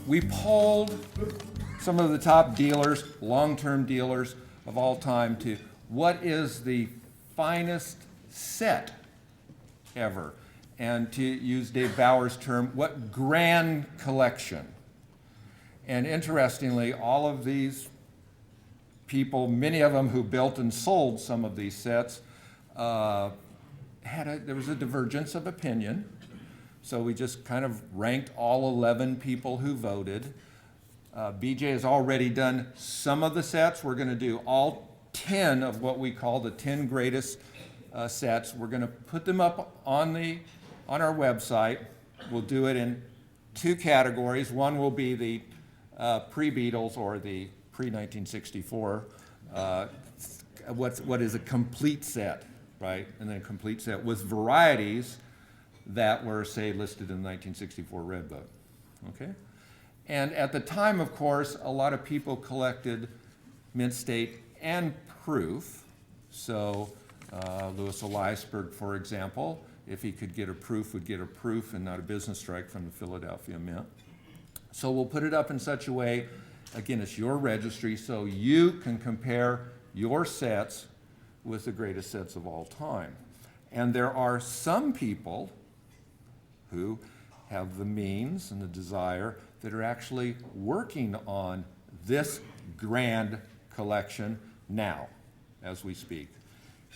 we polled some of the top dealers, long-term dealers of all time, to what is the finest set ever. And to use Dave Bauer's term, what grand collection. And interestingly, all of these people, many of them who built and sold some of these sets, there was a divergence of opinion. So we just kind of ranked all 11 people who voted. BJ has already done some of the sets. We're going to do all 10 of what we call the 10 greatest sets. We're going to put them up on our website. We'll do it in two categories. One will be the pre-Beatles or the pre-1964. What is a complete set, right? And then a complete set with varieties that were, say, listed in the 1964 Red Book, okay? And at the time, of course, a lot of people collected mint state and proof. So Louis Eliasberg, for example, if he could get a proof, would get a proof and not a business strike from the Philadelphia Mint. So we'll put it up in such a way, again, it's your registry, so you can compare your sets with the greatest sets of all time. And there are some people who have the means and the desire that are actually working on this grand collection now, as we speak.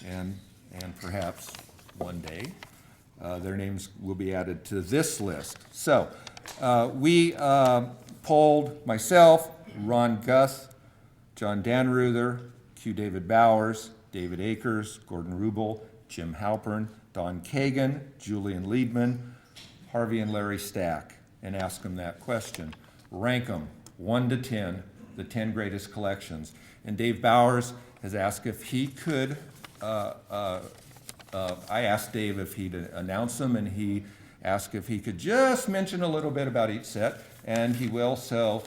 And perhaps one day, their names will be added to this list. So we polled myself, Ron Guth, John Danruther, Q. David Bowers, David Akers, Gordon Rubel, Jim Halpern, Don Kagan, Julian Liedman, Harvey and Larry Stack, and ask them that question. Rank them 1 to 10, the 10 greatest collections. And Dave Bowers has asked if he could, I asked Dave if he'd announce them, and he asked if he could just mention a little bit about each set, and he will. So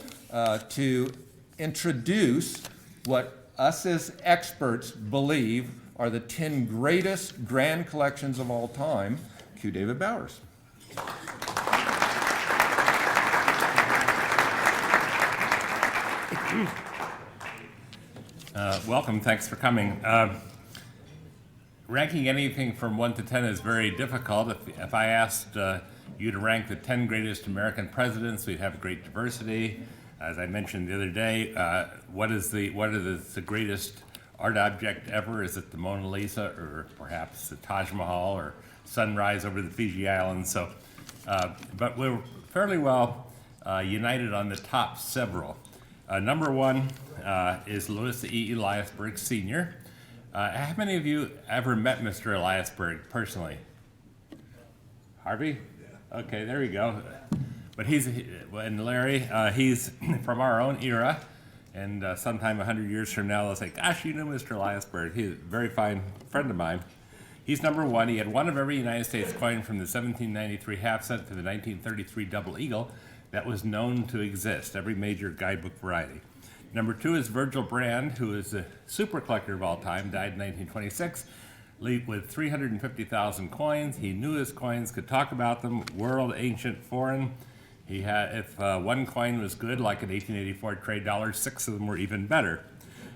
to introduce what us as experts believe are the 10 greatest grand collections of all time, Q. David Bowers. Welcome, thanks for coming. Ranking anything from 1 to 10 is very difficult. If I asked you to rank the 10 greatest American presidents, we'd have great diversity. As I mentioned the other day, what is the greatest art object ever? Is it the Mona Lisa, or perhaps the Taj Mahal, or sunrise over the Fiji Islands? So, but we're fairly well united on the top several. Number one is Louis E. Eliasberg Sr. How many of you ever met Mr. Eliasberg personally? Harvey? Yeah. Okay, there you go. But and Larry, he's from our own era, and sometime 100 years from now, they'll say, gosh, you knew Mr. Eliasberg. He's a very fine friend of mine. He's number one. He had one of every United States coin from the 1793 half cent to the 1933 double eagle that was known to exist, every major guidebook variety. Number two is Virgil Brand, who is a super collector of all time, died in 1926, with 350,000 coins. He knew his coins, could talk about them, world, ancient, foreign. He had, if one coin was good, like an 1884 trade dollar, 6 of them were even better.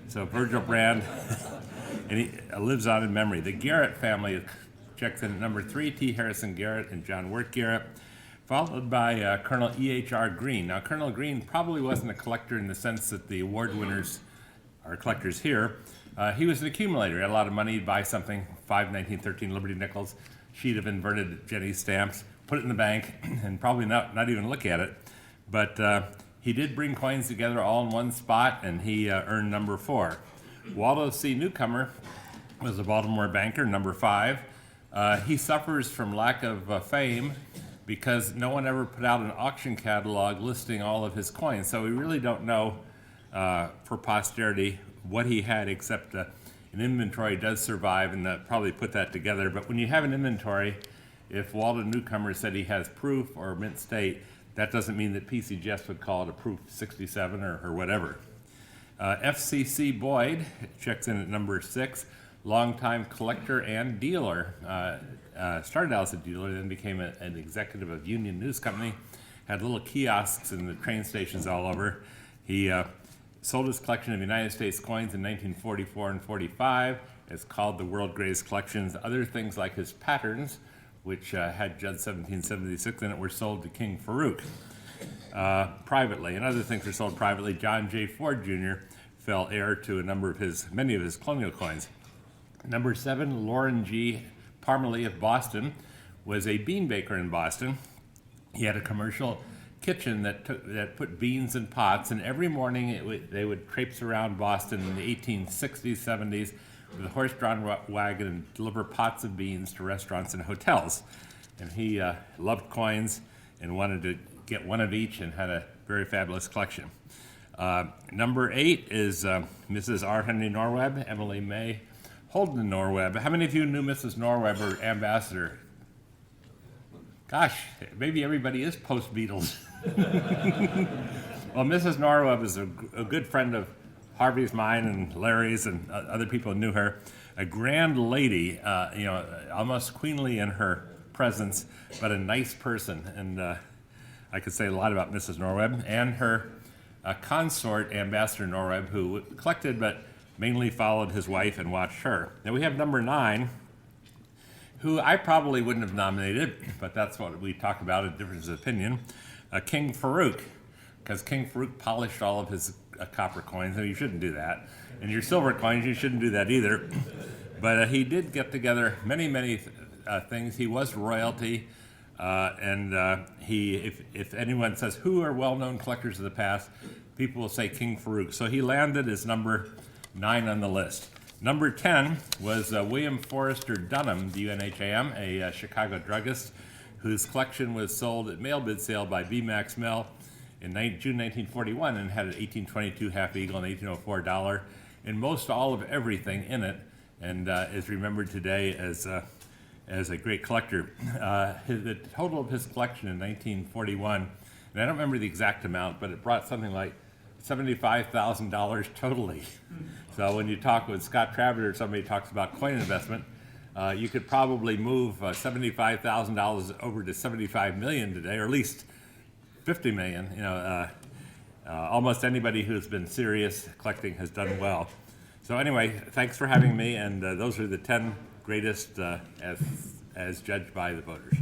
So Virgil Brand, and he lives on in memory. The Garrett family checks in at number 3, T. Harrison Garrett and John Wirt Garrett, followed by Colonel E.H.R. Green. Now, Colonel Green probably wasn't a collector in the sense that the award winners are collectors here. He was an accumulator. He had a lot of money. He'd buy something, 5 1913 Liberty nickels, sheet of inverted Jenny stamps, put it in the bank, and probably not even look at it. But he did bring coins together all in one spot, and he earned number 4. Waldo C. Newcomer was a Baltimore banker, number 5. He suffers from lack of fame because no one ever put out an auction catalog listing all of his coins. So we really don't know for posterity what he had, except an inventory does survive, and that probably put that together. But when you have an inventory, if Waldo Newcomer said he has proof or mint state, that doesn't mean that PCGS would call it a proof 67 or whatever. FCC Boyd checks in at number 6, longtime collector and dealer. Started out as a dealer, then became an executive of Union News Company, had little kiosks in the train stations all over. He sold his collection of United States coins in 1944 and 45. It's called the World Greatest Collections. Other things like his patterns, which had Judd 1776 in it, were sold to King Farouk privately, and other things were sold privately. John J. Ford Jr. fell heir to many of his colonial coins. Number 7, Lauren G. Parmalee of Boston was a bean baker in Boston. He had a commercial kitchen that put beans in pots, and every morning they would traipse around Boston in the 1860s, 70s with a horse-drawn wagon and deliver pots of beans to restaurants and hotels. And he loved coins and wanted to get one of each and had a very fabulous collection. Number 8 is Mrs. R. Henry Norweb, Emily May Holden Norweb. How many of you knew Mrs. Norweb or Ambassador? Gosh, maybe everybody is post-Beatles. Well, Mrs. Norweb is a good friend of Harvey's, mine, and Larry's, and other people knew her. A grand lady, almost queenly in her presence, but a nice person. And I could say a lot about Mrs. Norweb and her consort, Ambassador Norweb, who collected but mainly followed his wife and watched her. Now we have number 9, who I probably wouldn't have nominated, but that's what we talk about, a difference of opinion. King Farouk, because King Farouk polished all of his copper coins, and you shouldn't do that. And your silver coins, you shouldn't do that either. But he did get together many things. He was royalty, and if anyone says who are well-known collectors of the past, people will say King Farouk. So he landed as number 9 on the list. Number 10 was William Forrester Dunham, D-U-N-H-A-M, a Chicago druggist, whose collection was sold at mail bid sale by B. Max Mill in June 1941 and had an 1822 half eagle and 1804 dollar and most all of everything in it, and is remembered today as a great collector. The total of his collection in 1941, and I don't remember the exact amount, but it brought something like $75,000 totally. So when you talk with Scott Travitt or somebody talks about coin investment, you could probably move $75,000 over to $75 million today, or at least $50 million. Almost anybody who's been serious collecting has done well. So anyway, thanks for having me, and those are the 10 greatest as judged by the voters.